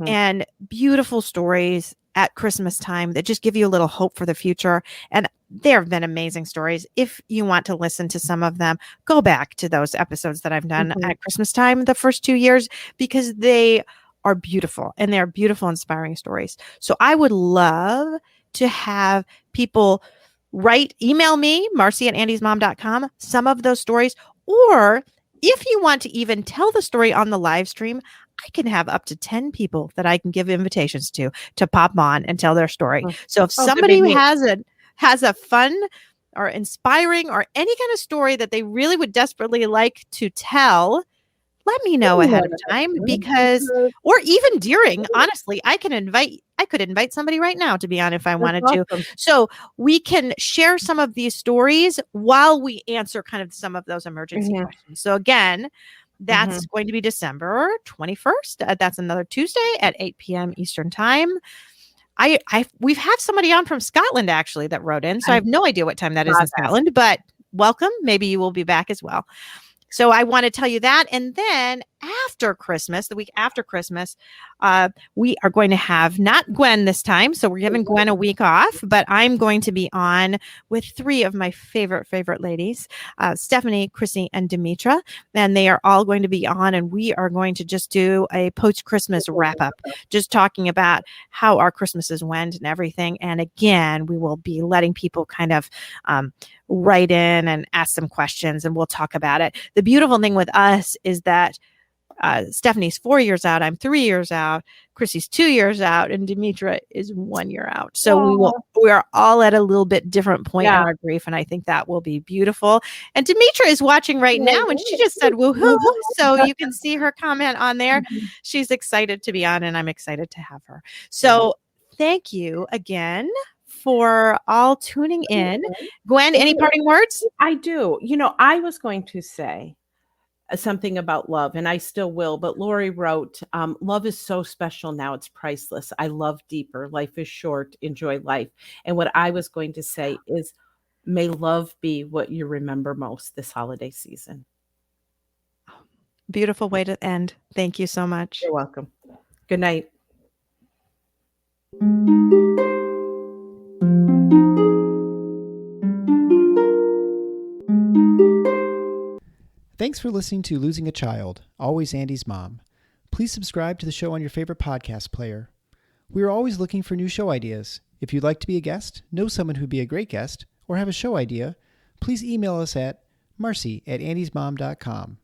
and beautiful stories at Christmas time that just give you a little hope for the future. And there have been amazing stories. If you want to listen to some of them, go back to those episodes that I've done at Christmas time the first 2 years, because they are beautiful and they're beautiful, inspiring stories. So I would love to have people email me, marcy@andysmom.com, some of those stories. Or if you want to even tell the story on the live stream, I can have up to 10 people that I can give invitations to pop on and tell their story. So if somebody has a fun or inspiring or any kind of story that they really would desperately like to tell, let me know ahead of time, because, or even during, honestly, I could invite somebody right now to be on if I wanted to. So we can share some of these stories while we answer kind of some of those emergency questions. So again, that's going to be December 21st. That's another Tuesday at 8 p.m. Eastern time. We've had somebody on from Scotland actually that wrote in, so I have no idea what time that is in Scotland, but welcome. Maybe you will be back as well. So I want to tell you that. And then after Christmas, the week after Christmas, we are going to have not Gwen this time. So we're giving Gwen a week off, but I'm going to be on with three of my favorite ladies, Stephanie, Chrissy, and Demetra. And they are all going to be on, and we are going to just do a post-Christmas wrap-up, just talking about how our Christmases went and everything. And again, we will be letting people kind of write in and ask some questions, and we'll talk about it. The beautiful thing with us is that Stephanie's 4 years out, I'm 3 years out, Chrissy's 2 years out, and Demetra is 1 year out. So we are all at a little bit different point in our grief, and I think that will be beautiful. And Demetra is watching right now, and she just said woohoo. So you can see her comment on there. She's excited to be on, and I'm excited to have her. So thank you again for all tuning in. Gwen, any parting words? I do. I was going to say something about love, and I still will, but Lori wrote, love is so special now, it's priceless. I love deeper. Life is short. Enjoy life. And what I was going to say is, may love be what you remember most this holiday season. Beautiful way to end. Thank you so much. You're welcome. Good night. Thanks for listening to Losing a Child, Always Andy's Mom. Please subscribe to the show on your favorite podcast player. We are always looking for new show ideas. If you'd like to be a guest, know someone who'd be a great guest, or have a show idea, please email us at marcy@andysmom.com.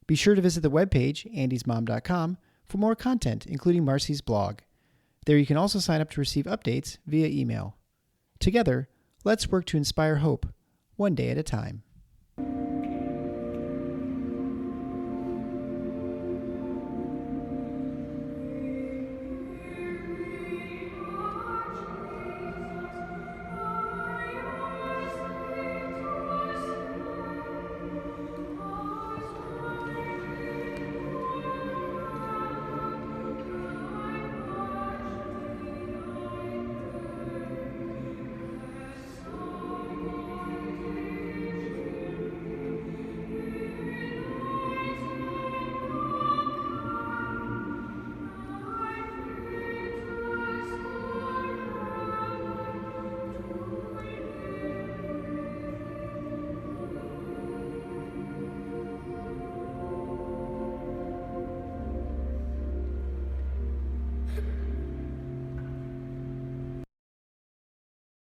Be sure to visit the webpage, andysmom.com, for more content, including Marcy's blog. There you can also sign up to receive updates via email. Together, let's work to inspire hope, one day at a time.